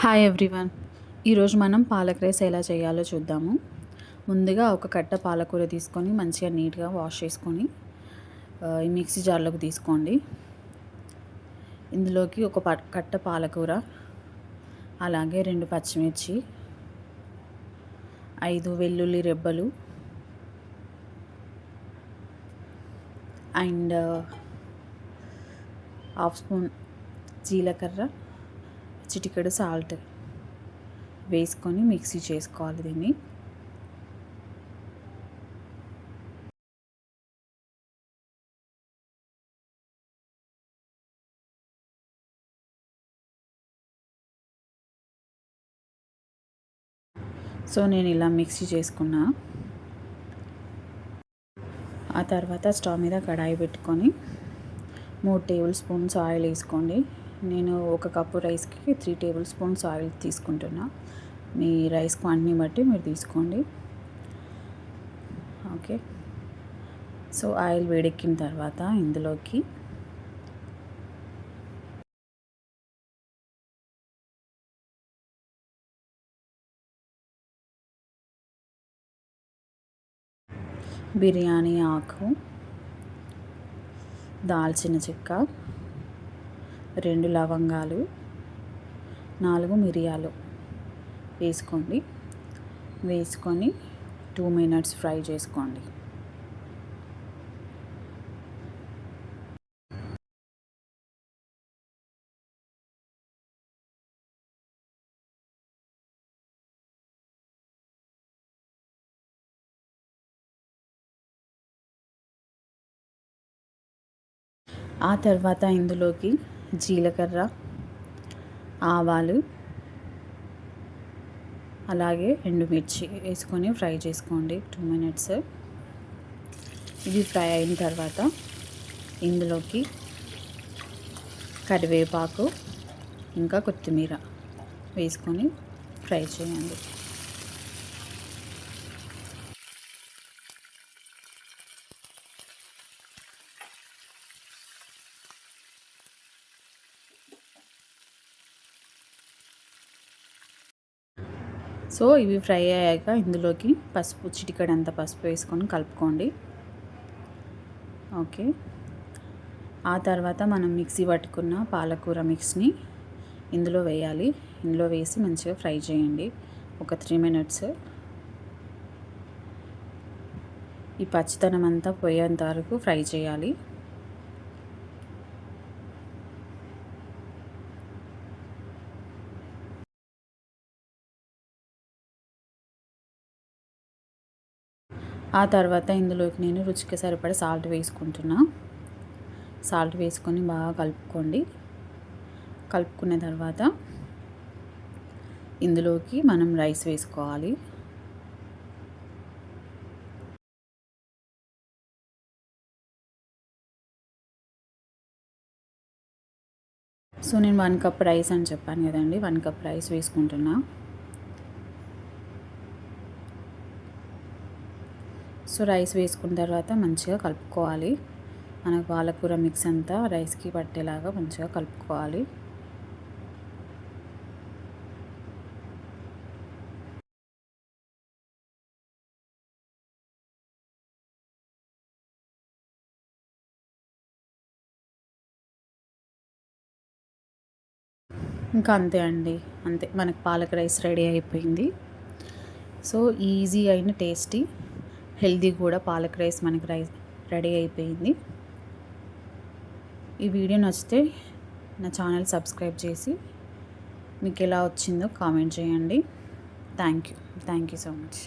Hi everyone. ఈరోజు మనం palak rice ఎలా చేయాలో చూద్దాము. ముందుగా ఒక కట్ట పాలకూర తీసుకొని మంచిగా నీట్గా వాష్ చేసుకొని ఈ మిక్సీ జార్లోకి తీసుకోండి. ఇందులోకి ఒక కట్ట పాలకూర, అలాగే 2 పచ్చిమిర్చి, 5 వెల్లుల్లి రెబ్బలు అండ్ హాఫ్ స్పూన్ జీలకర్ర, చిటికెడు సాల్ట్ వేసుకొని మిక్సీ చేసుకోవాలి దీన్ని. సో నేను ఇలా మిక్సీ చేసుకున్నా. ఆ తర్వాత స్టవ్ మీద కడాయి పెట్టుకొని 3 టేబుల్ స్పూన్స్ ఆయిల్ వేసుకోండి. నేను 1 కప్పు రైస్కి 3 టేబుల్ స్పూన్స్ ఆయిల్ తీసుకుంటున్నా. మీ రైస్ క్వాంటిటీని బట్టి మీరు తీసుకోండి. ఓకే, సో ఆయిల్ వేడెక్కిన తర్వాత ఇందులోకి బిర్యానీ ఆకు, దాల్చిన చెక్క, 2 లవంగాలు, 4 మిరియాలు వేసుకోండి. వేసుకొని 2 మినిట్స్ ఫ్రై చేసుకోండి. ఆ తర్వాత ఇందులోకి జీలకర్ర, ఆవాలు, అలాగే ఎండుమిర్చి వేసుకొని ఫ్రై చేసుకోండి 2 మినిట్స్. ఇది ఫ్రై అయిన తర్వాత ఇందులోకి కరివేపాకు ఇంకా కొత్తిమీర వేసుకొని ఫ్రై చేయండి. సో ఇవి ఫ్రై అయ్యాక ఇందులోకి పసుపు, చిటికెడంత పసుపు వేసుకొని కలుపుకోండి. ఓకే, ఆ తర్వాత మనం మిక్సీ పట్టుకున్న పాలకూర మిక్స్ని ఇందులో వేయాలి. ఇందులో వేసి మంచిగా ఫ్రై చేయండి ఒక 3 మినిట్స్. ఈ పచ్చితనం అంతా పోయేంత వరకు ఫ్రై చేయాలి. ఆ తర్వాత ఇందులోకి నేను రుచికి సరిపడా సాల్ట్ వేసుకుంటున్నా. సాల్ట్ వేసుకొని బాగా కలుపుకోండి. కలుపుకున్న తర్వాత ఇందులోకి మనం రైస్ వేసుకోవాలి. సో నేను 1 కప్ రైస్ అని చెప్పాను కదండి, 1 కప్ రైస్ వేసుకుంటున్నా. సో రైస్ వేసుకున్న తర్వాత మంచిగా కలుపుకోవాలి. మనకు పాలకూర మిక్స్ అంతా రైస్కి పట్టేలాగా మంచిగా కలుపుకోవాలి. ఇంకా అంతే అండి, అంతే మనకు పాలక్ రైస్ రెడీ అయిపోయింది. సో ఈజీ అయిన టేస్టీ హెల్దీ కూడా పాలక్ రైస్ మనకి రెడీ అయిపోయింది. ఈ వీడియో నచ్చితే నా ఛానల్ సబ్స్క్రైబ్ చేసి మీకు ఎలా వచ్చిందో కామెంట్ చేయండి. Thank you so much.